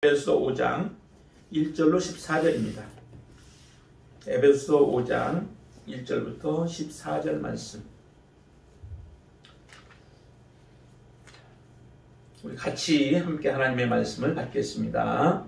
에베소 5장 1절로 14절입니다. 에베소 5장 1절부터 14절 말씀. 우리 같이 함께 하나님의 말씀을 받겠습니다.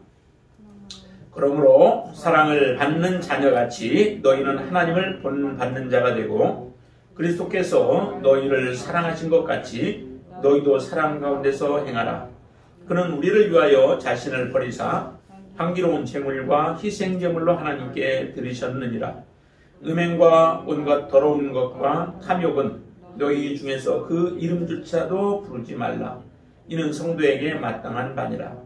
그러므로 사랑을 받는 자녀같이 너희는 하나님을 본받는 자가 되고 그리스도께서 너희를 사랑하신 것 같이 너희도 사랑 가운데서 행하라. 그는 우리를 위하여 자신을 버리사 향기로운 제물과 희생제물로 하나님께 드리셨느니라. 음행과 온갖 더러운 것과 탐욕은 너희 중에서 그 이름조차도 부르지 말라. 이는 성도에게 마땅한 바니라.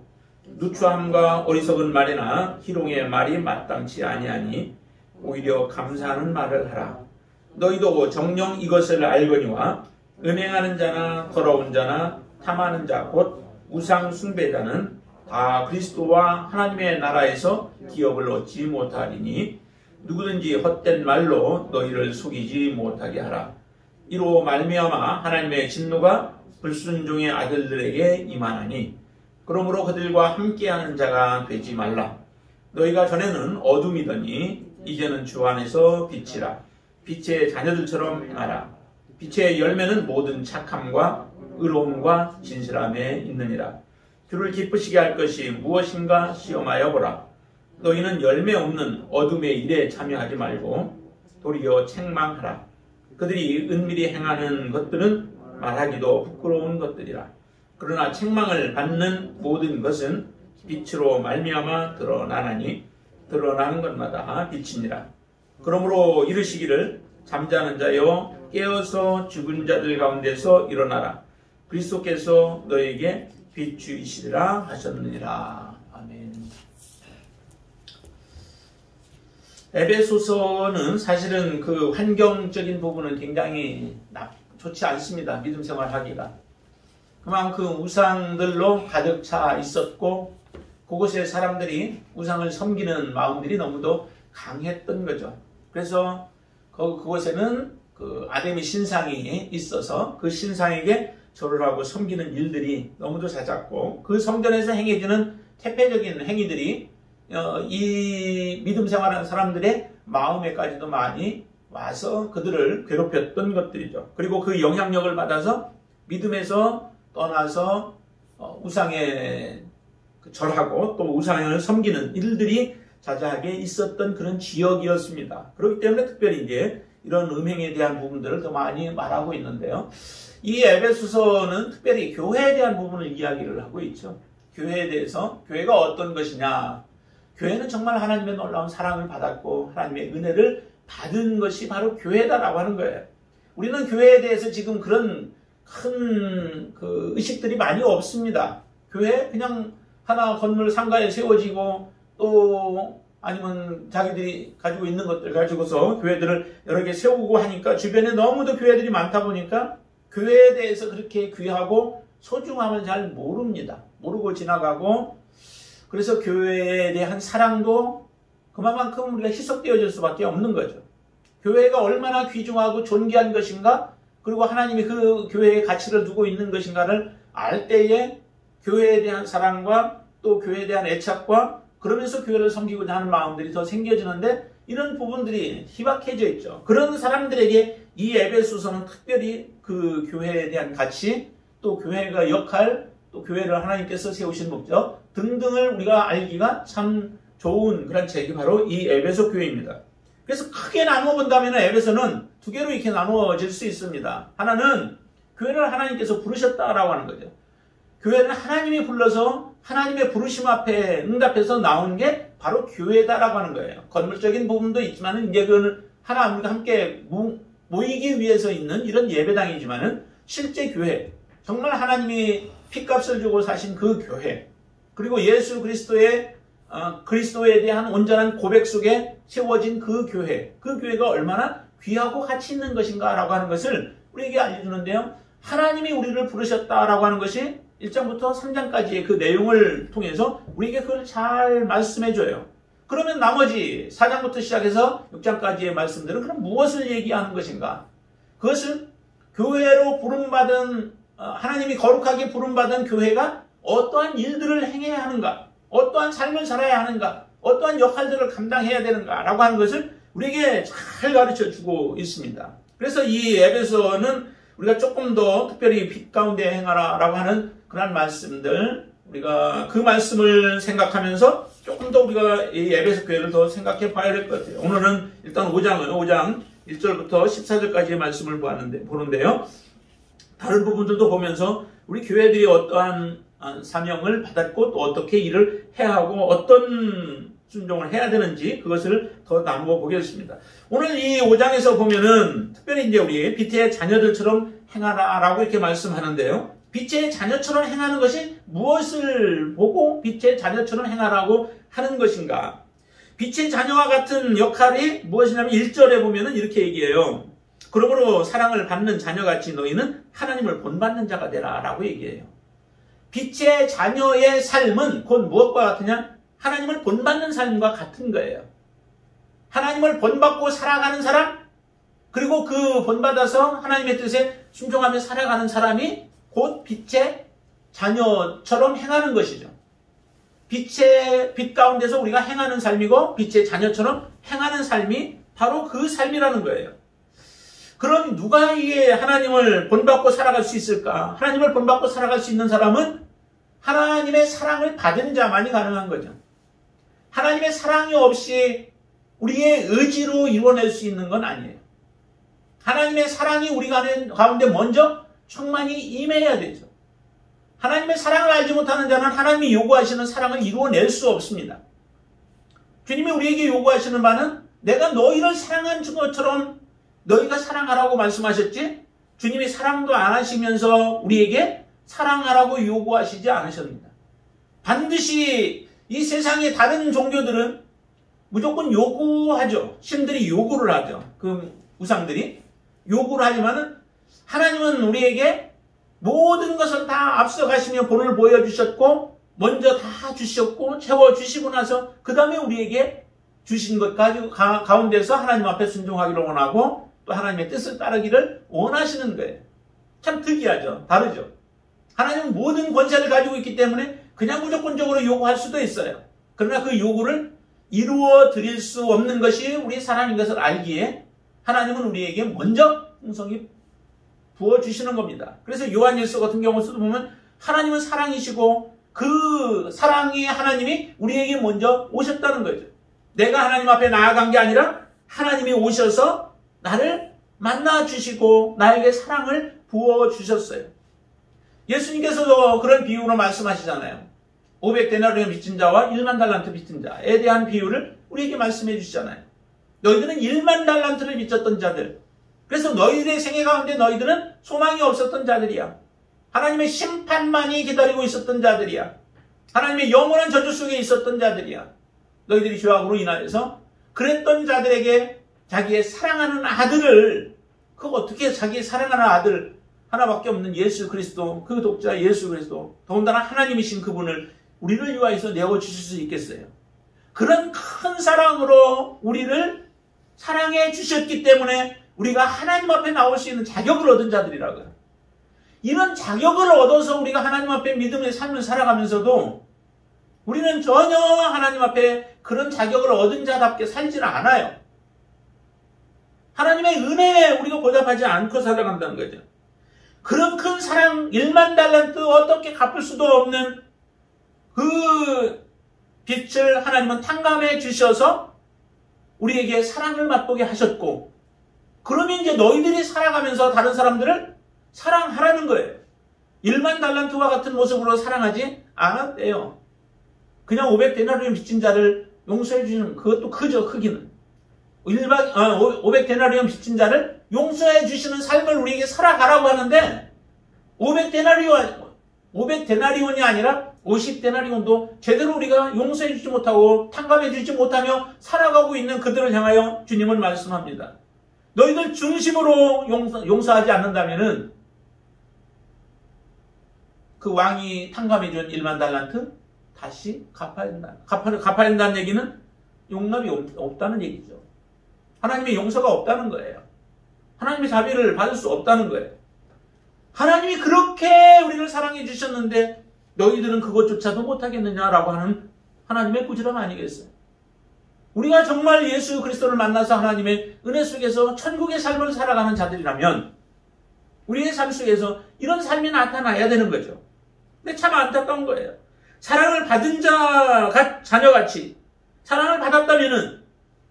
누추함과 어리석은 말이나 희롱의 말이 마땅치 아니하니 오히려 감사하는 말을 하라. 너희도 정녕 이것을 알거니와 음행하는 자나 더러운 자나 탐하는 자 곧 우상 숭배자는 다 그리스도와 하나님의 나라에서 기업을 얻지 못하리니 누구든지 헛된 말로 너희를 속이지 못하게 하라. 이로 말미암아 하나님의 진노가 불순종의 아들들에게 임하나니 그러므로 그들과 함께하는 자가 되지 말라. 너희가 전에는 어둠이더니 이제는 주 안에서 빛이라. 빛의 자녀들처럼 행하라. 빛의 열매는 모든 착함과 의로움과 진실함에 있느니라. 주를 기쁘시게 할 것이 무엇인가 시험하여 보라. 너희는 열매 없는 어둠의 일에 참여하지 말고 도리어 책망하라. 그들이 은밀히 행하는 것들은 말하기도 부끄러운 것들이라. 그러나 책망을 받는 모든 것은 빛으로 말미암아 드러나나니 드러나는 것마다 빛이니라. 그러므로 이르시기를 잠자는 자여 깨어서 죽은 자들 가운데서 일어나라. 그리스도께서 너에게 빛주이시리라 하셨느니라. 아멘. 에베소서는 사실은 그 환경적인 부분은 굉장히 좋지 않습니다. 믿음 생활하기가. 그만큼 우상들로 가득 차 있었고 그곳에 사람들이 우상을 섬기는 마음들이 너무도 강했던 거죠. 그래서 그곳에는 그 아데미 신상이 있어서 그 신상에게 절을 하고 섬기는 일들이 너무도 잦았고 그 성전에서 행해지는 태폐적인 행위들이 이 믿음 생활하는 사람들의 마음에까지도 많이 와서 그들을 괴롭혔던 것들이죠. 그리고 그 영향력을 받아서 믿음에서 떠나서 우상에 절하고 또 우상을 섬기는 일들이 자자하게 있었던 그런 지역이었습니다. 그렇기 때문에 특별히 이제 이런 음행에 대한 부분들을 더 많이 말하고 있는데요. 이 에베소서는 특별히 교회에 대한 부분을 이야기를 하고 있죠. 교회에 대해서 교회가 어떤 것이냐. 교회는 정말 하나님의 놀라운 사랑을 받았고 하나님의 은혜를 받은 것이 바로 교회다라고 하는 거예요. 우리는 교회에 대해서 지금 그런 큰 의식들이 많이 없습니다. 교회 그냥 하나 건물 상가에 세워지고 또 아니면 자기들이 가지고 있는 것들 가지고서 교회들을 여러 개 세우고 하니까 주변에 너무도 교회들이 많다 보니까 교회에 대해서 그렇게 귀하고 소중함을 잘 모릅니다. 모르고 지나가고 그래서 교회에 대한 사랑도 그만큼 우리가 희석되어질 수밖에 없는 거죠. 교회가 얼마나 귀중하고 존귀한 것인가 그리고 하나님이 그 교회에 가치를 두고 있는 것인가를 알 때에 교회에 대한 사랑과 또 교회에 대한 애착과 그러면서 교회를 섬기고자 하는 마음들이 더 생겨지는데 이런 부분들이 희박해져 있죠. 그런 사람들에게 이 에베소서는 특별히 그 교회에 대한 가치, 또 교회가 역할, 또 교회를 하나님께서 세우신 목적 등등을 우리가 알기가 참 좋은 그런 책이 바로 이 에베소 교회입니다. 그래서 크게 나누어 본다면 에베소는 두 개로 이렇게 나누어질 수 있습니다. 하나는 교회를 하나님께서 부르셨다라고 하는 거죠. 교회는 하나님이 불러서 하나님의 부르심 앞에 응답해서 나온 게 바로 교회다라고 하는 거예요. 건물적인 부분도 있지만 이제 그건 하나 우리가 함께 모이기 위해서 있는 이런 예배당이지만은 실제 교회, 정말 하나님이 핏값을 주고 사신 그 교회, 그리고 예수 그리스도의 그리스도에 대한 온전한 고백 속에 세워진 그 교회가 얼마나 귀하고 가치 있는 것인가라고 하는 것을 우리에게 알려주는데요. 하나님이 우리를 부르셨다라고 하는 것이 1장부터 3장까지의 그 내용을 통해서 우리에게 그걸 잘 말씀해줘요. 그러면 나머지 4장부터 시작해서 6장까지의 말씀들은 그럼 무엇을 얘기하는 것인가? 그것은 교회로 부름받은 하나님이 거룩하게 부름받은 교회가 어떠한 일들을 행해야 하는가? 어떠한 삶을 살아야 하는가, 어떠한 역할들을 감당해야 되는가라고 하는 것을 우리에게 잘 가르쳐 주고 있습니다. 그래서 이 에베소는 우리가 조금 더 특별히 빛 가운데 행하라라고 하는 그런 말씀들, 우리가 그 말씀을 생각하면서 조금 더 우리가 이 에베소 교회를 더 생각해 봐야 될 것 같아요. 오늘은 일단 5장 1절부터 14절까지의 말씀을 보는데요. 다른 부분들도 보면서 우리 교회들이 어떠한 사명을 받았고 또 어떻게 일을 해야 하고 어떤 순종을 해야 되는지 그것을 더 나누어 보겠습니다. 오늘 이 5장에서 보면은 특별히 이제 우리 빛의 자녀들처럼 행하라라고 이렇게 말씀하는데요. 빛의 자녀처럼 행하는 것이 무엇을 보고 빛의 자녀처럼 행하라고 하는 것인가? 빛의 자녀와 같은 역할이 무엇이냐면 1절에 보면은 이렇게 얘기해요. 그러므로 사랑을 받는 자녀같이 너희는 하나님을 본받는 자가 되라 라고 얘기해요. 빛의 자녀의 삶은 곧 무엇과 같으냐? 하나님을 본받는 삶과 같은 거예요. 하나님을 본받고 살아가는 사람, 그리고 그 본받아서 하나님의 뜻에 순종하며 살아가는 사람이 곧 빛의 자녀처럼 행하는 것이죠. 빛 가운데서 우리가 행하는 삶이고 빛의 자녀처럼 행하는 삶이 바로 그 삶이라는 거예요. 그럼 누가 이게 하나님을 본받고 살아갈 수 있을까? 하나님을 본받고 살아갈 수 있는 사람은 하나님의 사랑을 받은 자만이 가능한 거죠. 하나님의 사랑이 없이 우리의 의지로 이루어낼 수 있는 건 아니에요. 하나님의 사랑이 우리 가운데 먼저 충만히 임해야 되죠. 하나님의 사랑을 알지 못하는 자는 하나님이 요구하시는 사랑을 이루어낼 수 없습니다. 주님이 우리에게 요구하시는 바는 내가 너희를 사랑한 것처럼 너희가 사랑하라고 말씀하셨지, 주님이 사랑도 안 하시면서 우리에게 사랑하라고 요구하시지 않으셨습니다. 반드시 이 세상의 다른 종교들은 무조건 요구하죠. 신들이 요구를 하죠. 그 우상들이 요구를 하지만은 하나님은 우리에게 모든 것을 다 앞서가시며 본을 보여주셨고 먼저 다 주셨고 채워주시고 나서 그 다음에 우리에게 주신 것 가운데서 하나님 앞에 순종하기를 원하고 또 하나님의 뜻을 따르기를 원하시는 거예요. 참 특이하죠. 다르죠. 하나님은 모든 권세를 가지고 있기 때문에 그냥 무조건적으로 요구할 수도 있어요. 그러나 그 요구를 이루어 드릴 수 없는 것이 우리 사람인 것을 알기에 하나님은 우리에게 먼저 풍성히 부어주시는 겁니다. 그래서 요한일서 같은 경우에도 보면 하나님은 사랑이시고 그 사랑의 하나님이 우리에게 먼저 오셨다는 거죠. 내가 하나님 앞에 나아간 게 아니라 하나님이 오셔서 나를 만나주시고 나에게 사랑을 부어주셨어요. 예수님께서도 그런 비유로 말씀하시잖아요. 500데나리온 빚진 자와 1만 달란트 빚진 자에 대한 비유를 우리에게 말씀해 주시잖아요. 너희들은 1만 달란트를 빚졌던 자들, 그래서 너희들의 생애 가운데 너희들은 소망이 없었던 자들이야. 하나님의 심판만이 기다리고 있었던 자들이야. 하나님의 영원한 저주 속에 있었던 자들이야. 너희들이 죄악으로 인하여서 그랬던 자들에게 자기의 사랑하는 아들을, 그거 어떻게 자기의 사랑하는 아들 하나밖에 없는 예수 그리스도, 그 독자 예수 그리스도, 더군다나 하나님이신 그분을 우리를 위하여서 내어주실 수 있겠어요? 그런 큰 사랑으로 우리를 사랑해 주셨기 때문에 우리가 하나님 앞에 나올 수 있는 자격을 얻은 자들이라고요. 이런 자격을 얻어서 우리가 하나님 앞에 믿음의 삶을 살아가면서도 우리는 전혀 하나님 앞에 그런 자격을 얻은 자답게 살지는 않아요. 하나님의 은혜에 우리가 보답하지 않고 살아간다는 거죠. 그런 큰 사랑 1만 달란트 어떻게 갚을 수도 없는 그 빛을 하나님은 탕감해 주셔서 우리에게 사랑을 맛보게 하셨고, 그러면 이제 너희들이 살아가면서 다른 사람들을 사랑하라는 거예요. 1만 달란트와 같은 모습으로 사랑하지 않았대요. 그냥 500데나리온 빚진 자를 용서해 주시는, 그것도 크죠, 크기는. 500데나리온 빚진 자를 용서해 주시는 삶을 우리에게 살아가라고 하는데, 500데나리온이 아니라 50데나리온도 제대로 우리가 용서해 주지 못하고 탕감해 주지 못하며 살아가고 있는 그들을 향하여 주님은 말씀합니다. 너희들 중심으로 용서하지 않는다면은 그 왕이 탕감해 준 1만 달란트 다시 갚아야 된다. 갚아야 된다는 얘기는 용납이 없다는 얘기죠. 하나님의 용서가 없다는 거예요. 하나님의 자비를 받을 수 없다는 거예요. 하나님이 그렇게 우리를 사랑해 주셨는데 너희들은 그것조차도 못하겠느냐라고 하는 하나님의 부지런 아니겠어요? 우리가 정말 예수 그리스도를 만나서 하나님의 은혜 속에서 천국의 삶을 살아가는 자들이라면 우리의 삶 속에서 이런 삶이 나타나야 되는 거죠. 근데 참 안타까운 거예요. 사랑을 받은 자녀같이 사랑을 받았다면은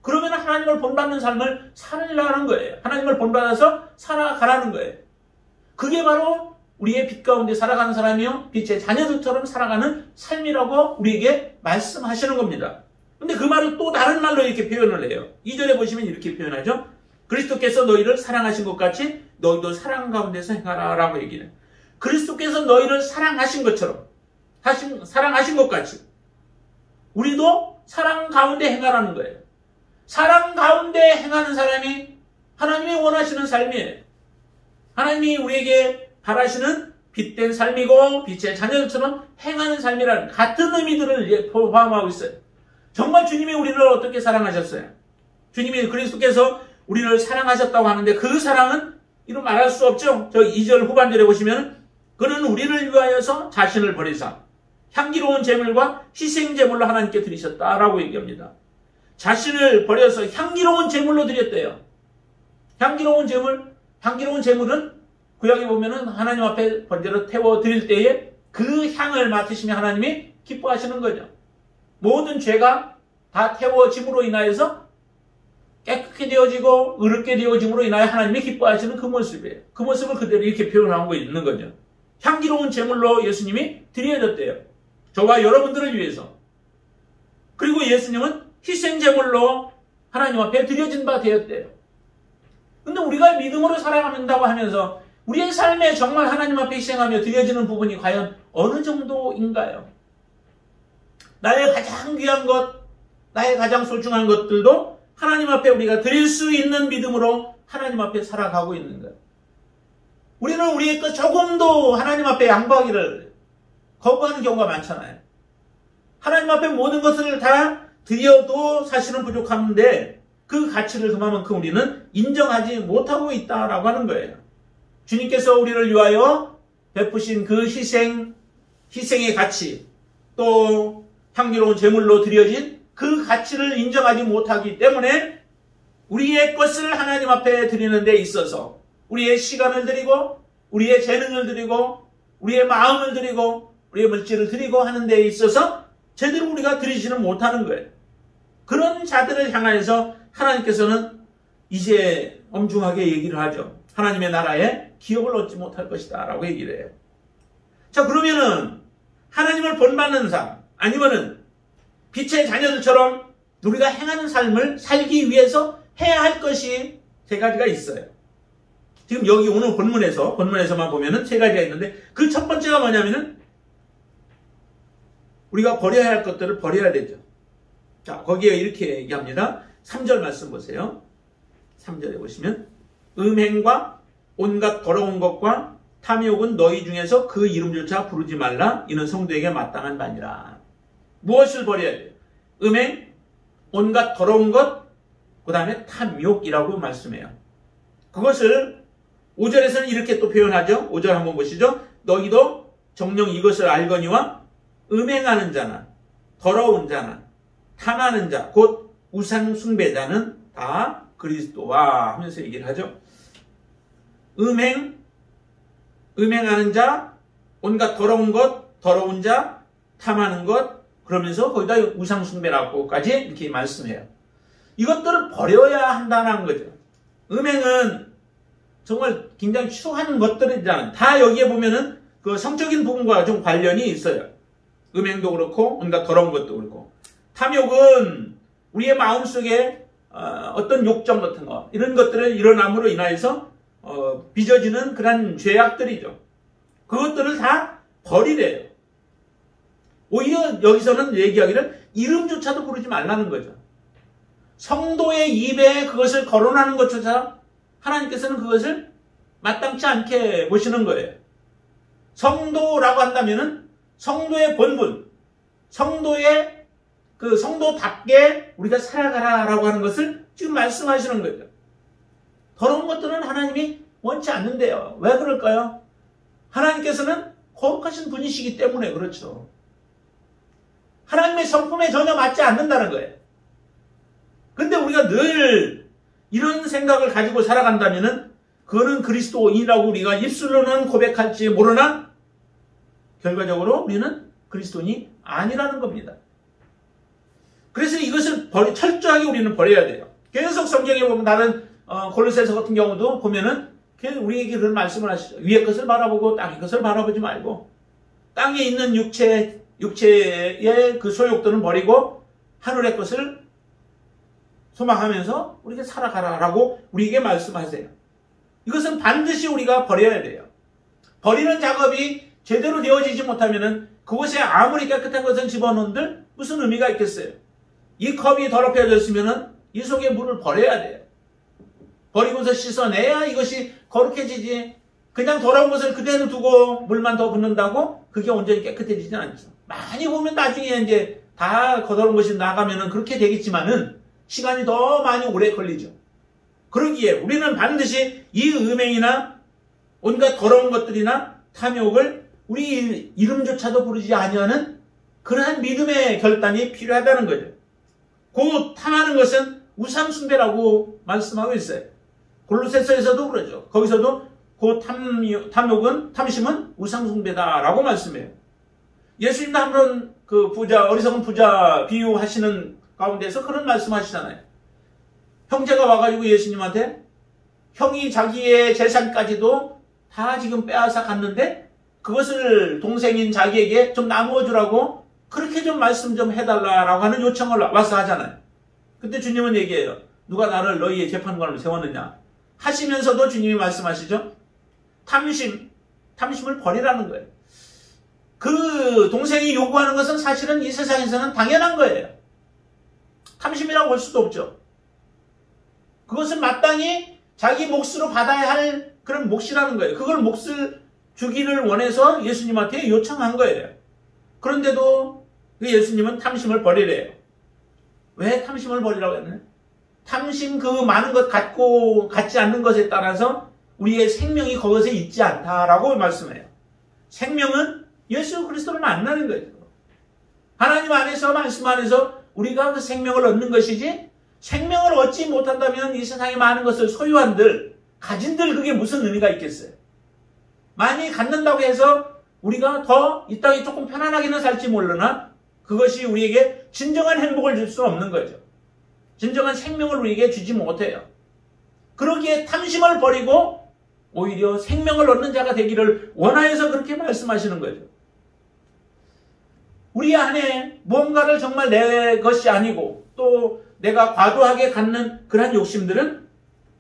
그러면 하나님을 본받는 삶을 살아가는 거예요. 하나님을 본받아서 살아가라는 거예요. 그게 바로 우리의 빛 가운데 살아가는 사람이요 빛의 자녀들처럼 살아가는 삶이라고 우리에게 말씀하시는 겁니다. 근데 그 말을 또 다른 말로 이렇게 표현을 해요. 2절에 보시면 이렇게 표현하죠. 그리스도께서 너희를 사랑하신 것 같이 너희도 사랑 가운데서 행하라 라고 얘기해요. 그리스도께서 너희를 사랑하신 것처럼 사랑하신 것 같이 우리도 사랑 가운데 행하라는 거예요. 사랑 가운데 행하는 사람이 하나님이 원하시는 삶이에요. 하나님이 우리에게 바라시는 빛된 삶이고 빛의 자녀들처럼 행하는 삶이라는 같은 의미들을 포함하고 있어요. 정말 주님이 우리를 어떻게 사랑하셨어요? 주님이 그리스도께서 우리를 사랑하셨다고 하는데 그 사랑은 이루 말할 수 없죠. 저 2절 후반절에 보시면 그는 우리를 위하여서 자신을 버리사 향기로운 제물과 희생 제물로 하나님께 드리셨다라고 얘기합니다. 자신을 버려서 향기로운 제물로 드렸대요. 향기로운 제물은 구약에 보면은 하나님 앞에 번제로 태워 드릴 때에 그 향을 맡으시면 하나님이 기뻐하시는 거죠. 모든 죄가 다 태워짐으로 인하여서 깨끗게 되어지고 의롭게 되어짐으로 인하여 하나님이 기뻐하시는 그 모습이에요. 그 모습을 그대로 이렇게 표현하고 있는 거죠. 향기로운 제물로 예수님이 드려졌대요. 저와 여러분들을 위해서. 그리고 예수님은 희생 제물로 하나님 앞에 드려진 바 되었대요. 근데 우리가 믿음으로 살아간다고 하면서 우리의 삶에 정말 하나님 앞에 희생하며 드려지는 부분이 과연 어느 정도인가요? 나의 가장 귀한 것, 나의 가장 소중한 것들도 하나님 앞에 우리가 드릴 수 있는 믿음으로 하나님 앞에 살아가고 있는 거예요. 우리는 우리의 것 조금도 하나님 앞에 양보하기를 거부하는 경우가 많잖아요. 하나님 앞에 모든 것을 다 드려도 사실은 부족한데 그 가치를 그만큼 우리는 인정하지 못하고 있다라고 하는 거예요. 주님께서 우리를 위하여 베푸신 그 희생의 가치, 또 향기로운 제물로 드려진 그 가치를 인정하지 못하기 때문에 우리의 것을 하나님 앞에 드리는 데 있어서 우리의 시간을 드리고 우리의 재능을 드리고 우리의 마음을 드리고 우리의 물질을 드리고 하는 데 있어서 제대로 우리가 드리지는 못하는 거예요. 그런 자들을 향하여서 하나님께서는 이제 엄중하게 얘기를 하죠. 하나님의 나라에 기업을 얻지 못할 것이다 라고 얘기를 해요. 자, 그러면은 하나님을 본받는 삶 아니면은 빛의 자녀들처럼 우리가 행하는 삶을 살기 위해서 해야 할 것이 세 가지가 있어요. 지금 여기 오늘 본문에서만 보면은 세 가지가 있는데 그 첫 번째가 뭐냐면은 우리가 버려야 할 것들을 버려야 되죠. 자, 거기에 이렇게 얘기합니다. 3절 말씀 보세요. 3절에 보시면 음행과 온갖 더러운 것과 탐욕은 너희 중에서 그 이름조차 부르지 말라. 이는 성도에게 마땅한 바니라. 무엇을 버려야 돼요? 음행, 온갖 더러운 것, 그 다음에 탐욕이라고 말씀해요. 그것을 5절에서는 이렇게 또 표현하죠. 5절 한번 보시죠. 너희도 정녕 이것을 알거니와 음행하는 자나 더러운 자나 탐하는 자 곧 우상 숭배자는 다 그리스도와 하면서 얘기를 하죠. 음행하는 자, 온갖 더러운 것, 더러운 자, 탐하는 것, 그러면서 거기다 우상 숭배라고까지 이렇게 말씀해요. 이것들을 버려야 한다는 거죠. 음행은 정말 굉장히 추한 것들이잖아요. 다 여기에 보면은 그 성적인 부분과 좀 관련이 있어요. 음행도 그렇고 온갖 더러운 것도 그렇고. 탐욕은 우리의 마음속에 어떤 욕정 같은 거 이런 것들을 일어남으로 인하여서 빚어지는 그런 죄악들이죠. 그것들을 다 버리래요. 오히려 여기서는 얘기하기를 이름조차도 부르지 말라는 거죠. 성도의 입에 그것을 거론하는 것조차 하나님께서는 그것을 마땅치 않게 보시는 거예요. 성도라고 한다면은 성도의 본분, 성도의 그 성도답게 우리가 살아가라라고 하는 것을 지금 말씀하시는 거죠. 더러운 것들은 하나님이 원치 않는데요. 왜 그럴까요? 하나님께서는 거룩하신 분이시기 때문에 그렇죠. 하나님의 성품에 전혀 맞지 않는다는 거예요. 근데 우리가 늘 이런 생각을 가지고 살아간다면은 그거는 그리스도인이라고 우리가 입술로는 고백할지 모르나 결과적으로 우리는 그리스도인이 아니라는 겁니다. 그래서 이것을 철저하게 우리는 버려야 돼요. 계속 성경에 보면 다른 골로새서 같은 경우도 보면은 우리에게 그런 말씀을 하시죠. 위의 것을 바라보고 땅의 것을 바라보지 말고 땅에 있는 육체의 그 소욕들은 버리고 하늘의 것을 소망하면서 우리가 살아가라라고 우리에게 말씀하세요. 이것은 반드시 우리가 버려야 돼요. 버리는 작업이 제대로 되어지지 못하면은 그곳에 아무리 깨끗한 것을 집어넣은들 무슨 의미가 있겠어요? 이 컵이 더럽혀졌으면은 이 속에 물을 버려야 돼요. 버리고서 씻어내야 이것이 거룩해지지. 그냥 더러운 것을 그대로 두고 물만 더 붓는다고 그게 온전히 깨끗해지진 않죠. 많이 보면 나중에 이제 다 더러운 것이 나가면은 그렇게 되겠지만은 시간이 더 많이 오래 걸리죠. 그러기에 우리는 반드시 이 음행이나 온갖 더러운 것들이나 탐욕을 우리 이름조차도 부르지 아니하는 그러한 믿음의 결단이 필요하다는 거죠. 그 탐하는 것은 우상숭배라고 말씀하고 있어요. 골로새서에서도 그러죠. 거기서도 그 탐심은 우상숭배다라고 말씀해요. 예수님도 한번 그 어리석은 부자 비유하시는 가운데서 그런 말씀하시잖아요. 형제가 와가지고 예수님한테 형이 자기의 재산까지도 다 지금 빼앗아 갔는데 그것을 동생인 자기에게 좀 나누어 주라고 그렇게 좀 말씀 좀 해달라라고 하는 요청을 와서 하잖아요. 그때 주님은 얘기해요. 누가 나를 너희의 재판관으로 세웠느냐 하시면서도 주님이 말씀하시죠. 탐심을 버리라는 거예요. 그 동생이 요구하는 것은 사실은 이 세상에서는 당연한 거예요. 탐심이라고 볼 수도 없죠. 그것은 마땅히 자기 몫으로 받아야 할 그런 몫이라는 거예요. 그걸 몫을 주기를 원해서 예수님한테 요청한 거예요. 그런데도 예수님은 탐심을 버리래요. 왜 탐심을 버리라고 했나요? 탐심 그 많은 것 갖지 않는 것에 따라서 우리의 생명이 거기서 있지 않다라고 말씀해요. 생명은 예수 그리스도를 만나는 거예요. 하나님 안에서 말씀 안에서 우리가 그 생명을 얻는 것이지 생명을 얻지 못한다면 이 세상에 많은 것을 소유한들 가진들 그게 무슨 의미가 있겠어요? 많이 갖는다고 해서 우리가 더 이 땅에 조금 편안하게는 살지 모르나 그것이 우리에게 진정한 행복을 줄 수 없는 거죠. 진정한 생명을 우리에게 주지 못해요. 그러기에 탐심을 버리고 오히려 생명을 얻는 자가 되기를 원하여서 그렇게 말씀하시는 거죠. 우리 안에 무언가를 정말 내 것이 아니고 또 내가 과도하게 갖는 그러한 욕심들은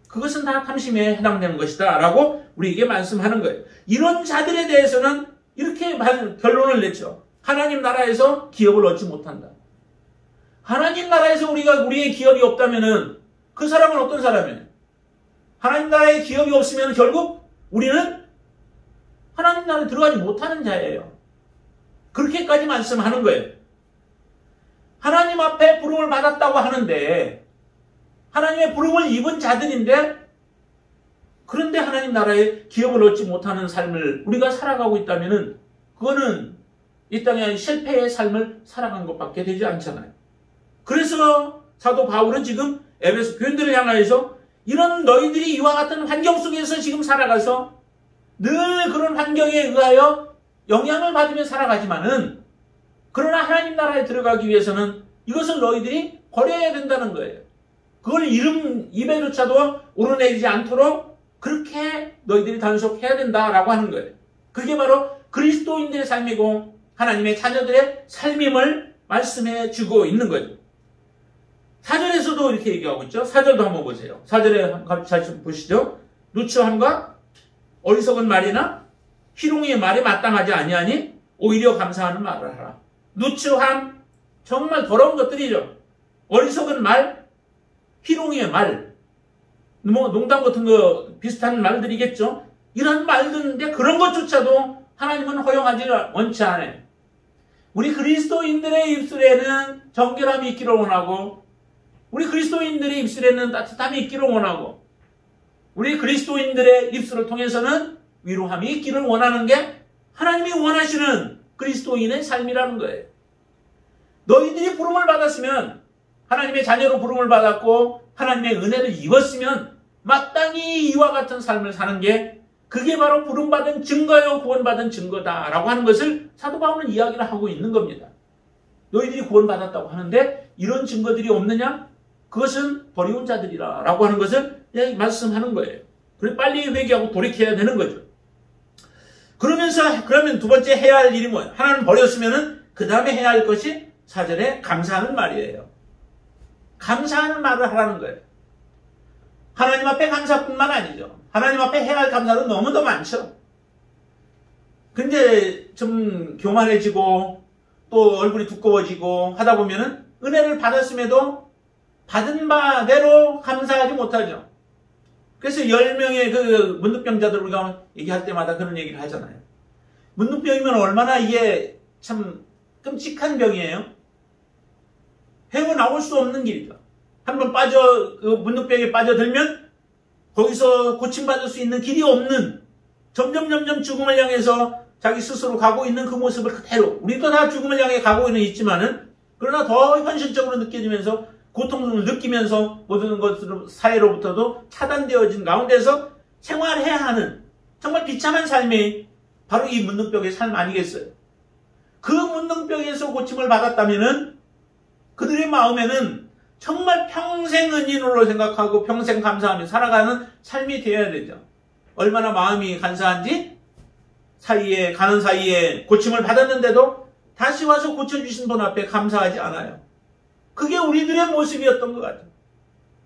그것은 다 탐심에 해당되는 것이다 라고 우리에게 말씀하는 거예요. 이런 자들에 대해서는 이렇게 결론을 냈죠. 하나님 나라에서 기업을 얻지 못한다. 하나님 나라에서 우리의 기업이 없다면은 그 사람은 어떤 사람이에요? 하나님 나라에 기업이 없으면 결국 우리는 하나님 나라에 들어가지 못하는 자예요. 그렇게까지 말씀하는 거예요. 하나님 앞에 부름을 받았다고 하는데 하나님의 부름을 입은 자들인데 그런데 하나님 나라에 기업을 얻지 못하는 삶을 우리가 살아가고 있다면은 그거는 이 땅의 실패의 삶을 살아간 것밖에 되지 않잖아요. 그래서 사도 바울은 지금 에베소 교인들을 향하여서 이런 너희들이 이와 같은 환경 속에서 지금 살아가서 늘 그런 환경에 의하여 영향을 받으며 살아가지만은 그러나 하나님 나라에 들어가기 위해서는 이것을 너희들이 버려야 된다는 거예요. 그걸 입에조차도 오르내리지 않도록 그렇게 너희들이 단속해야 된다라고 하는 거예요. 그게 바로 그리스도인들의 삶이고 하나님의 자녀들의 삶임을 말씀해 주고 있는 거죠. 4절에서도 이렇게 얘기하고 있죠. 4절도 한번 보세요. 4절에 같이 보시죠. 누추함과 어리석은 말이나 희롱의 말이 마땅하지 아니하니 오히려 감사하는 말을 하라. 누추함 정말 더러운 것들이죠. 어리석은 말, 희롱의 말, 뭐 농담 같은 거 비슷한 말들이겠죠. 이런 말들인데 그런 것조차도 하나님은 허용하지 원치 않아요. 우리 그리스도인들의 입술에는 정결함이 있기를 원하고 우리 그리스도인들의 입술에는 따뜻함이 있기를 원하고 우리 그리스도인들의 입술을 통해서는 위로함이 있기를 원하는 게 하나님이 원하시는 그리스도인의 삶이라는 거예요. 너희들이 부름을 받았으면, 하나님의 자녀로 부름을 받았고 하나님의 은혜를 입었으면 마땅히 이와 같은 삶을 사는 게, 그게 바로 부름받은 증거요 구원받은 증거다라고 하는 것을 사도 바울은 이야기를 하고 있는 겁니다. 너희들이 구원받았다고 하는데 이런 증거들이 없느냐? 그것은 버리운 자들이라 라고 하는 것을 말씀하는 거예요. 그래서 빨리 회개하고 돌이켜야 되는 거죠. 그러면 두 번째 해야 할 일이 뭐예요? 하나는 버렸으면은 그 다음에 해야 할 것이 4절에 감사하는 말이에요. 감사하는 말을 하라는 거예요. 하나님 앞에 감사뿐만 아니죠. 하나님 앞에 해야 할 감사는 너무 더 많죠. 근데 좀 교만해지고 또 얼굴이 두꺼워지고 하다 보면은 은혜를 받았음에도 받은 바대로 감사하지 못하죠. 그래서 10명의 그 문둥병자들 우리가 얘기할 때마다 그런 얘기를 하잖아요. 문둥병이면 얼마나 이게 참 끔찍한 병이에요. 헤어나올 수 없는 길이죠. 한번 그 문둥병에 빠져들면 거기서 고침받을 수 있는 길이 없는, 점점 죽음을 향해서 자기 스스로 가고 있는 그 모습을 그대로, 우리도 다 죽음을 향해 가고 있지만은, 그러나 더 현실적으로 느껴지면서 고통을 느끼면서 모든 것으로 사회로부터도 차단되어진 가운데서 생활해야 하는 정말 비참한 삶이 바로 이 문둥병의 삶 아니겠어요? 그 문둥병에서 고침을 받았다면은 그들의 마음에는 정말 평생 은인으로 생각하고 평생 감사하며 살아가는 삶이 되어야 되죠. 얼마나 마음이 간사한지 가는 사이에 고침을 받았는데도 다시 와서 고쳐주신 분 앞에 감사하지 않아요. 그게 우리들의 모습이었던 것 같아요.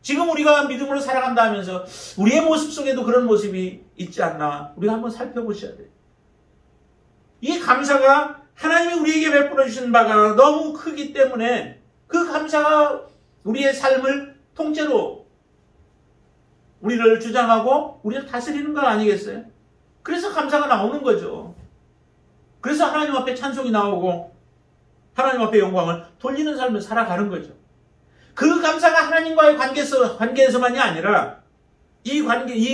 지금 우리가 믿음으로 살아간다 하면서 우리의 모습 속에도 그런 모습이 있지 않나, 우리가 한번 살펴보셔야 돼요. 이 감사가 하나님이 우리에게 베풀어 주신 바가 너무 크기 때문에 그 감사가 우리의 삶을 통째로 우리를 주장하고 우리를 다스리는 거 아니겠어요? 그래서 감사가 나오는 거죠. 그래서 하나님 앞에 찬송이 나오고 하나님 앞에 영광을 돌리는 삶을 살아가는 거죠. 그 감사가 하나님과의 관계에서만이 아니라 이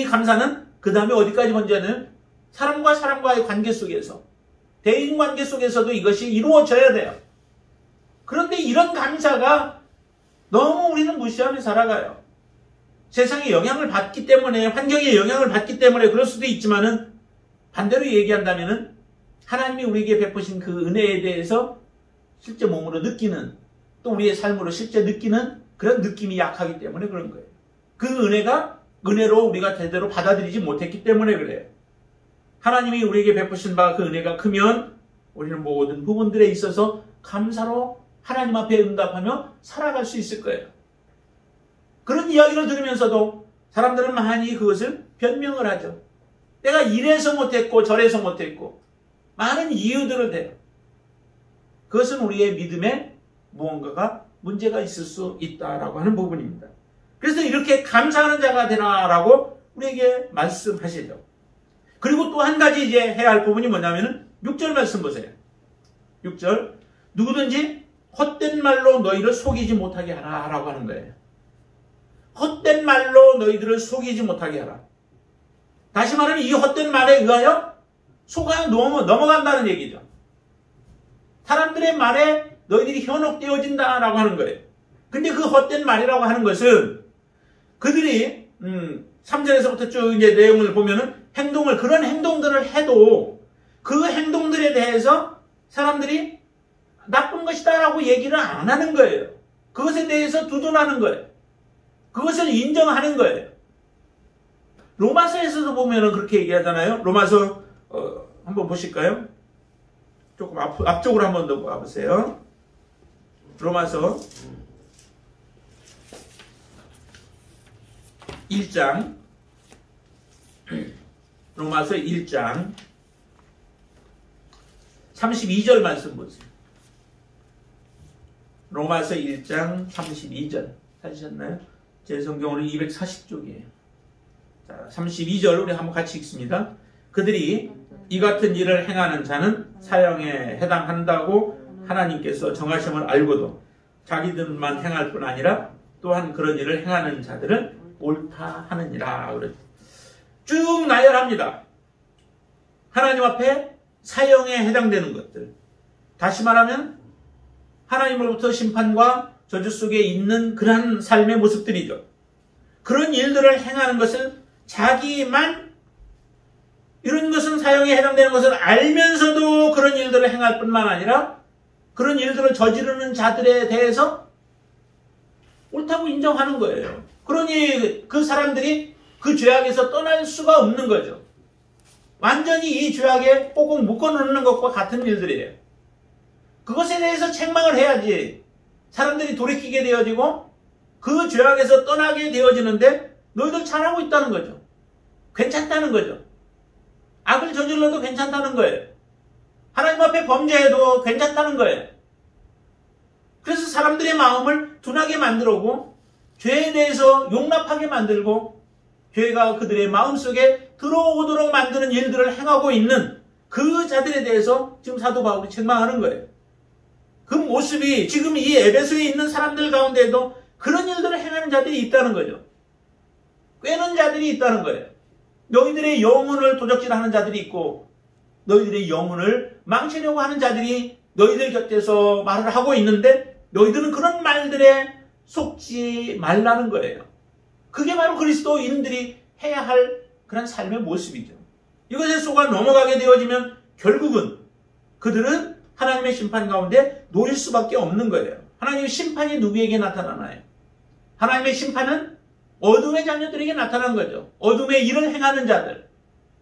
감사는 그 다음에 어디까지 먼저는 사람과 사람과의 관계 속에서, 대인관계 속에서도 이것이 이루어져야 돼요. 그런데 이런 감사가 너무 우리는 무시하며 살아가요. 세상에 영향을 받기 때문에, 환경에 영향을 받기 때문에 그럴 수도 있지만은, 반대로 얘기한다면은 하나님이 우리에게 베푸신 그 은혜에 대해서 실제 몸으로 느끼는, 또 우리의 삶으로 실제 느끼는 그런 느낌이 약하기 때문에 그런 거예요. 그 은혜로 우리가 제대로 받아들이지 못했기 때문에 그래요. 하나님이 우리에게 베푸신 바 그 은혜가 크면 우리는 모든 부분들에 있어서 감사로 하나님 앞에 응답하며 살아갈 수 있을 거예요. 그런 이야기를 들으면서도 사람들은 많이 그것을 변명을 하죠. 내가 이래서 못했고 저래서 못했고 많은 이유들을 대요. 그것은 우리의 믿음에 무언가가 문제가 있을 수 있다라고 하는 부분입니다. 그래서 이렇게 감사하는 자가 되라라고 우리에게 말씀하시죠. 그리고 또 한 가지 이제 해야 할 부분이 뭐냐면은 6절 말씀 보세요. 6절, 누구든지 헛된 말로 너희를 속이지 못하게 하라 라고 하는 거예요. 헛된 말로 너희들을 속이지 못하게 하라. 다시 말하면 이 헛된 말에 의하여 속아 넘어간다는 얘기죠. 사람들의 말에 너희들이 현혹되어진다라고 하는 거예요. 근데 그 헛된 말이라고 하는 것은 그들이 3절에서부터 쭉 이제 내용을 보면은 그런 행동들을 해도 그 행동들에 대해서 사람들이 나쁜 것이다라고 얘기를 안 하는 거예요. 그것에 대해서 두둔하는 거예요. 그것을 인정하는 거예요. 로마서에서도 보면은 그렇게 얘기하잖아요. 로마서 한번 보실까요? 조금 앞쪽으로 한번 더 봐보세요. 로마서 1장, 로마서 1장 32절 말씀 보세요. 로마서 1장 32절 찾으셨나요? 제 성경으로 240쪽이에요. 자, 32절 우리 한번 같이 읽습니다. 그들이 이 같은 일을 행하는 자는 사형에 해당한다고 하나님께서 정하심을 알고도 자기들만 행할 뿐 아니라 또한 그런 일을 행하는 자들은 옳다 하느니라. 쭉 나열합니다. 하나님 앞에 사형에 해당되는 것들. 다시 말하면 하나님으로부터 심판과 저주 속에 있는 그러한 삶의 모습들이죠. 그런 일들을 행하는 것을 자기만 이런 것은 사형에 해당되는 것을 알면서도 그런 일들을 행할 뿐만 아니라 그런 일들을 저지르는 자들에 대해서 옳다고 인정하는 거예요. 그러니 그 사람들이 그 죄악에서 떠날 수가 없는 거죠. 완전히 이 죄악에 꼭꼭 묶어놓는 것과 같은 일들이에요. 그것에 대해서 책망을 해야지 사람들이 돌이키게 되어지고 그 죄악에서 떠나게 되어지는데 너희들 잘하고 있다는 거죠. 괜찮다는 거죠. 악을 저질러도 괜찮다는 거예요. 하나님 앞에 범죄해도 괜찮다는 거예요. 그래서 사람들의 마음을 둔하게 만들고 죄에 대해서 용납하게 만들고 죄가 그들의 마음속에 들어오도록 만드는 일들을 행하고 있는 그 자들에 대해서 지금 사도 바울이 책망하는 거예요. 그 모습이 지금 이 에베소에 있는 사람들 가운데에도 그런 일들을 행하는 자들이 있다는 거죠. 꿰는 자들이 있다는 거예요. 너희들의 영혼을 도적질하는 자들이 있고 너희들의 영혼을 망치려고 하는 자들이 너희들 곁에서 말을 하고 있는데 너희들은 그런 말들에 속지 말라는 거예요. 그게 바로 그리스도인들이 해야 할 그런 삶의 모습이죠. 이것에 속아 넘어가게 되어지면 결국은 그들은 하나님의 심판 가운데 놓일 수밖에 없는 거예요. 하나님의 심판이 누구에게 나타나나요? 하나님의 심판은 어둠의 자녀들에게 나타난 거죠. 어둠의 일을 행하는 자들.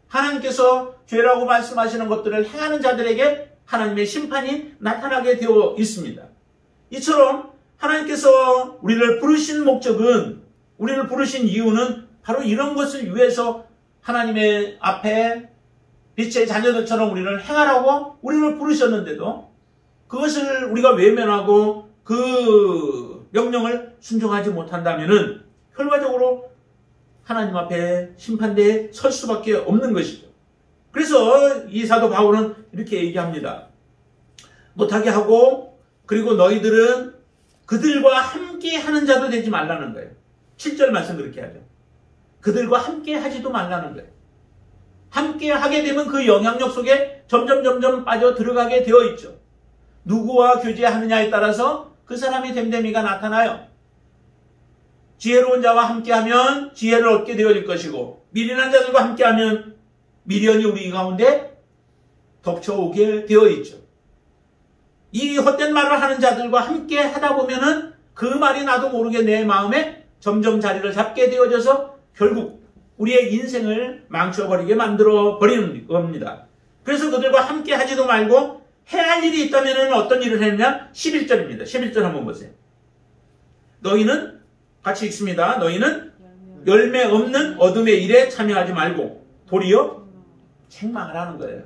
하나님께서 죄라고 말씀하시는 것들을 행하는 자들에게 하나님의 심판이 나타나게 되어 있습니다. 이처럼 하나님께서 우리를 부르신 목적은, 우리를 부르신 이유는 바로 이런 것을 위해서 하나님의 앞에 빛의 자녀들처럼 우리를 행하라고 우리를 부르셨는데도 그것을 우리가 외면하고 그 명령을 순종하지 못한다면은 결과적으로 하나님 앞에 심판대에 설 수밖에 없는 것이죠. 그래서 이 사도 바울은 이렇게 얘기합니다. 못하게 하고 그리고 너희들은 그들과 함께 하는 자도 되지 말라는 거예요. 7절 말씀 그렇게 하죠. 그들과 함께 하지도 말라는 거예요. 함께 하게 되면 그 영향력 속에 점점 빠져 들어가게 되어 있죠. 누구와 교제하느냐에 따라서 그 사람의 됨됨이가 나타나요. 지혜로운 자와 함께하면 지혜를 얻게 되어질 것이고 미련한 자들과 함께하면 미련이 우리 가운데 덮쳐오게 되어 있죠. 이 헛된 말을 하는 자들과 함께 하다 보면은 그 말이 나도 모르게 내 마음에 점점 자리를 잡게 되어져서 결국 우리의 인생을 망쳐버리게 만들어 버리는 겁니다. 그래서 그들과 함께 하지도 말고 해야 할 일이 있다면 어떤 일을 했냐? 11절입니다. 11절 한번 보세요. 너희는 같이 읽습니다. 너희는 열매 없는 어둠의 일에 참여하지 말고 도리어 책망을 하는 거예요.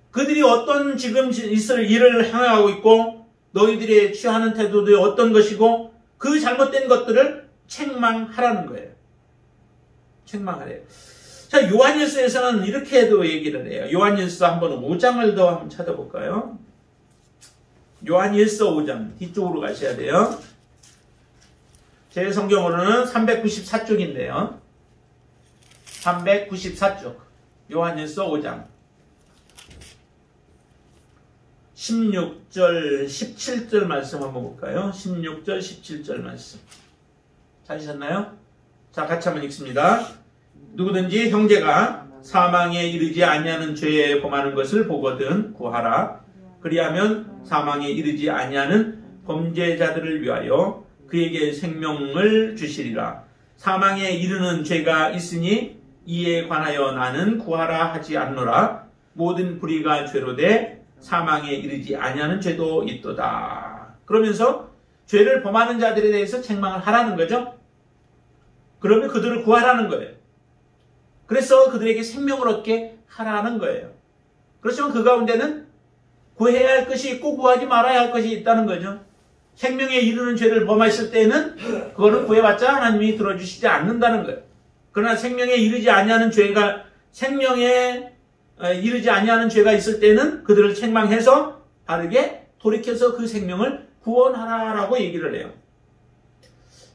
그들이 어떤 지금 있을 일을 행하고 있고 너희들이 취하는 태도도 어떤 것이고 그 잘못된 것들을 책망하라는 거예요. 책망하래요. 자, 요한일서에서는 이렇게도 얘기를 해요. 요한일서 한번 5장을 더 한번 찾아볼까요? 요한일서 5장 뒤쪽으로 가셔야 돼요. 제 성경으로는 394쪽인데요. 394쪽 요한일서 5장 16절 17절 말씀 한번 볼까요? 16절 17절 말씀 찾으셨나요? 자, 같이 한번 읽습니다. 누구든지 형제가 사망에 이르지 아니하는 죄에 범하는 것을 보거든 구하라. 그리하면 사망에 이르지 아니하는 범죄자들을 위하여 그에게 생명을 주시리라. 사망에 이르는 죄가 있으니 이에 관하여 나는 구하라 하지 않노라. 모든 불의가 죄로 돼 사망에 이르지 아니하는 죄도 있도다. 그러면서 죄를 범하는 자들에 대해서 책망을 하라는 거죠. 그러면 그들을 구하라는 거예요. 그래서 그들에게 생명을 얻게 하라는 거예요. 그렇지만 그 가운데는 구해야 할 것이 있고 구하지 말아야 할 것이 있다는 거죠. 생명에 이르는 죄를 범했을 때는 그거는 구해봤자 하나님이 들어주시지 않는다는 거예요. 그러나 생명에 이르지 아니하는 죄가 생명에 이르지 아니하는 죄가 있을 때는 그들을 책망해서 바르게 돌이켜서 그 생명을 구원하라라고 얘기를 해요.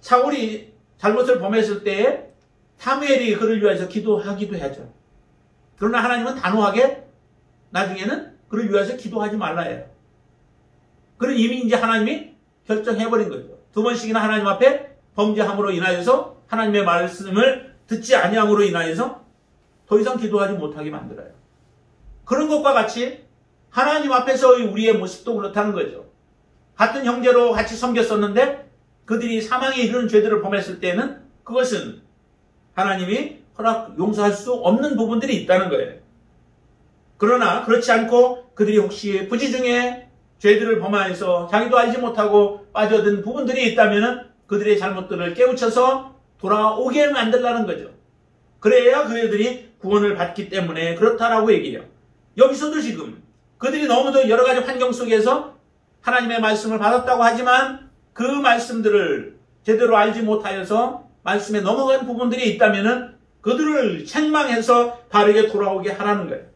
사울이 잘못을 범했을 때에 사무엘이 그를 위해서 기도하기도 하죠. 그러나 하나님은 단호하게 나중에는 그를 위해서 기도하지 말라 해요. 그런 이미 이제 하나님이 결정해버린 거죠. 두 번씩이나 하나님 앞에 범죄함으로 인하여서 하나님의 말씀을 듣지 아니함으로 인하여서 더 이상 기도하지 못하게 만들어요. 그런 것과 같이 하나님 앞에서 우리의 모습도 그렇다는 거죠. 같은 형제로 같이 섬겼었는데 그들이 사망에 이르는 죄들을 범했을 때는 그것은 하나님이 용서할 수 없는 부분들이 있다는 거예요. 그러나 그렇지 않고 그들이 혹시 부지 중에 죄들을 범하여서 자기도 알지 못하고 빠져든 부분들이 있다면 그들의 잘못들을 깨우쳐서 돌아오게 만들라는 거죠. 그래야 그들이 구원을 받기 때문에 그렇다라고 얘기해요. 여기서도 지금 그들이 너무도 여러 가지 환경 속에서 하나님의 말씀을 받았다고 하지만 그 말씀들을 제대로 알지 못하여서 말씀에 넘어간 부분들이 있다면 그들을 책망해서 바르게 돌아오게 하라는 거예요.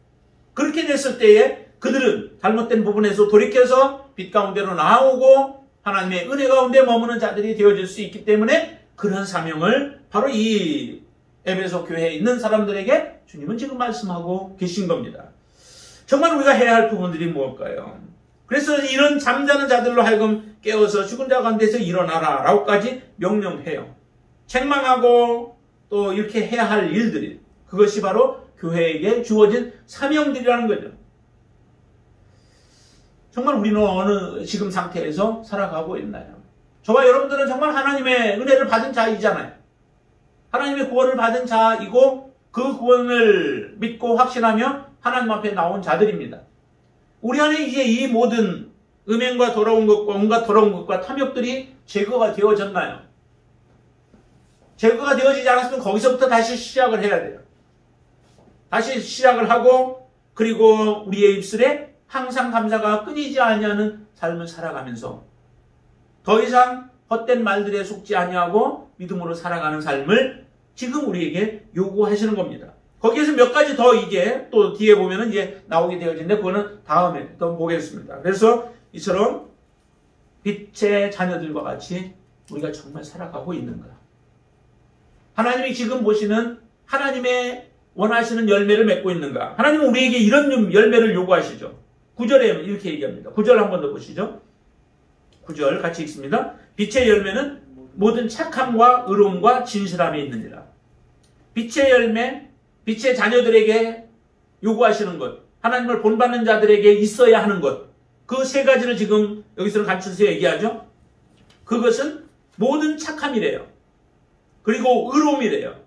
그렇게 됐을 때에 그들은 잘못된 부분에서 돌이켜서 빛 가운데로 나오고 하나님의 은혜 가운데 머무는 자들이 되어질 수 있기 때문에 그런 사명을 바로 이 에베소 교회에 있는 사람들에게 주님은 지금 말씀하고 계신 겁니다. 정말 우리가 해야 할 부분들이 무엇일까요? 그래서 이런 잠자는 자들로 하여금 깨워서 죽은 자 가운데서 일어나라 라고까지 명령해요. 책망하고 또 이렇게 해야 할 일들이 그것이 바로 교회에게 주어진 사명들이라는 거죠. 정말 우리는 어느 지금 상태에서 살아가고 있나요? 저와 여러분들은 정말 하나님의 은혜를 받은 자이잖아요. 하나님의 구원을 받은 자이고 그 구원을 믿고 확신하며 하나님 앞에 나온 자들입니다. 우리 안에 이제 이 모든 음행과 더러운 것과 온갖 더러운 것과 탐욕들이 제거가 되어졌나요? 제거가 되어지지 않았으면 거기서부터 다시 시작을 해야 돼요. 다시 시작을 하고 그리고 우리의 입술에 항상 감사가 끊이지 아니하는 삶을 살아가면서 더 이상 헛된 말들에 속지 아니하고 믿음으로 살아가는 삶을 지금 우리에게 요구하시는 겁니다. 거기에서 몇 가지 더 이게 또 뒤에 보면은 이제 나오게 되어지는데 그거는 다음에 또 보겠습니다. 그래서 이처럼 빛의 자녀들과 같이 우리가 정말 살아가고 있는가? 하나님이 지금 보시는 하나님의 원하시는 열매를 맺고 있는가? 하나님은 우리에게 이런 열매를 요구하시죠. 9절에 이렇게 얘기합니다. 9절 한 번 더 보시죠. 9절 같이 읽습니다. 빛의 열매는 모든 착함과 의로움과 진실함이 있느니라. 빛의 열매, 빛의 자녀들에게 요구하시는 것, 하나님을 본받는 자들에게 있어야 하는 것, 그 세 가지를 지금 여기서는 갖춰서 얘기하죠. 그것은 모든 착함이래요. 그리고 의로움이래요.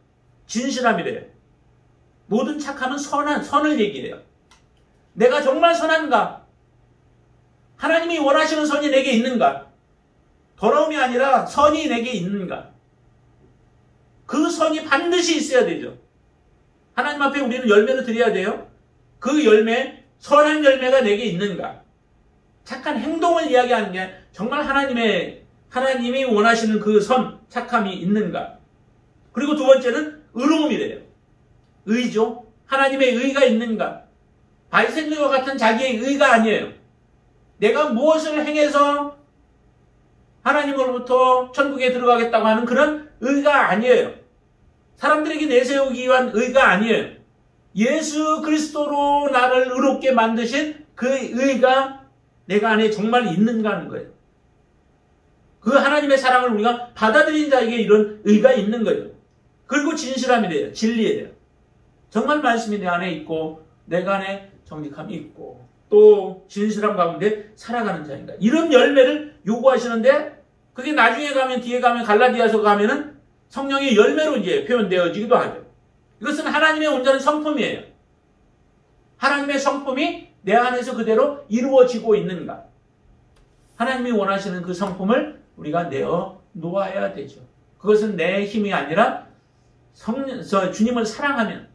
진실함이래요. 모든 착함은 선을 얘기해요. 내가 정말 선한가? 하나님이 원하시는 선이 내게 있는가? 더러움이 아니라 선이 내게 있는가? 그 선이 반드시 있어야 되죠. 하나님 앞에 우리는 열매를 드려야 돼요. 그 열매, 선한 열매가 내게 있는가? 착한 행동을 이야기하는 게 정말 하나님이 원하시는 그 선, 착함이 있는가? 그리고 두 번째는 의로움이래요. 의죠. 하나님의 의가 있는가? 바리새인들과 같은 자기의 의가 아니에요. 내가 무엇을 행해서 하나님으로부터 천국에 들어가겠다고 하는 그런 의가 아니에요. 사람들에게 내세우기 위한 의가 아니에요. 예수 그리스도로 나를 의롭게 만드신 그 의가 내가 안에 정말 있는가 하는 거예요. 그 하나님의 사랑을 우리가 받아들인 자에게 이런 의가 있는 거예요. 그리고 진실함이래요. 진리예요. 정말 말씀이 내 안에 있고 내가 안에 정직함이 있고 또 진실함 가운데 살아가는 자인가. 이런 열매를 요구하시는데 그게 나중에 가면 뒤에 가면 갈라디아서 가면은 성령의 열매로 이제 표현되어지기도 하죠. 이것은 하나님의 온전한 성품이에요. 하나님의 성품이 내 안에서 그대로 이루어지고 있는가. 하나님이 원하시는 그 성품을 우리가 내어 놓아야 되죠. 그것은 내 힘이 아니라 주님을 사랑하면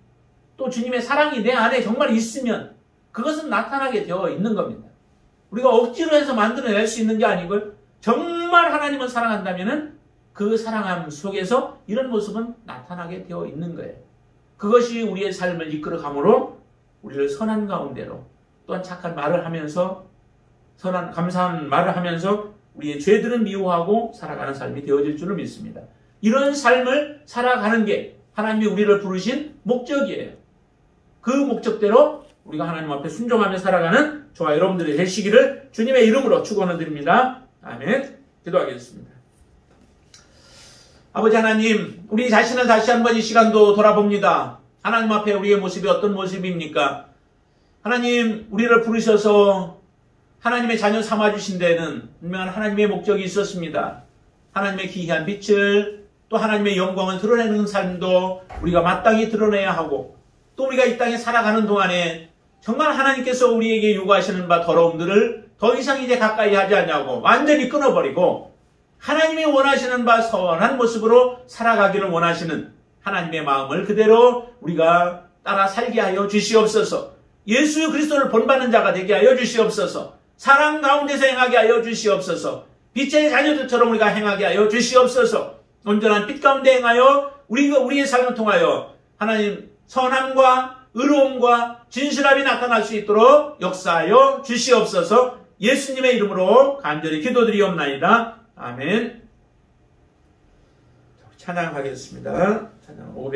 또 주님의 사랑이 내 안에 정말 있으면 그것은 나타나게 되어 있는 겁니다. 우리가 억지로 해서 만들어낼 수 있는 게 아니고 정말 하나님을 사랑한다면 그 사랑함 속에서 이런 모습은 나타나게 되어 있는 거예요. 그것이 우리의 삶을 이끌어가므로 우리를 선한 가운데로 또한 착한 말을 하면서 선한 감사한 말을 하면서 우리의 죄들은 미워하고 살아가는 삶이 되어질 줄을 믿습니다. 이런 삶을 살아가는 게 하나님이 우리를 부르신 목적이에요. 그 목적대로 우리가 하나님 앞에 순종하며 살아가는 저와 여러분들이 되시기를 주님의 이름으로 축원을 드립니다. 아멘. 기도하겠습니다. 아버지 하나님, 우리 자신을 다시 한번 이 시간도 돌아봅니다. 하나님 앞에 우리의 모습이 어떤 모습입니까? 하나님, 우리를 부르셔서 하나님의 자녀 삼아주신 데는 분명한 하나님의 목적이 있었습니다. 하나님의 기이한 빛을, 또 하나님의 영광을 드러내는 삶도 우리가 마땅히 드러내야 하고, 또 우리가 이 땅에 살아가는 동안에 정말 하나님께서 우리에게 요구하시는 바 더러움들을 더 이상 이제 가까이 하지 않냐고 완전히 끊어버리고, 하나님이 원하시는 바 선한 모습으로 살아가기를 원하시는 하나님의 마음을 그대로 우리가 따라 살게 하여 주시옵소서. 예수 그리스도를 본받는 자가 되게 하여 주시옵소서. 사랑 가운데서 행하게 하여 주시옵소서. 빛의 자녀들처럼 우리가 행하게 하여 주시옵소서. 온전한 빛 가운데 행하여 우리의 삶을 통하여 하나님 선함과 의로움과 진실함이 나타날 수 있도록 역사하여 주시옵소서. 예수님의 이름으로 간절히 기도드리옵나이다. 아멘. 찬양하겠습니다. 찬양 500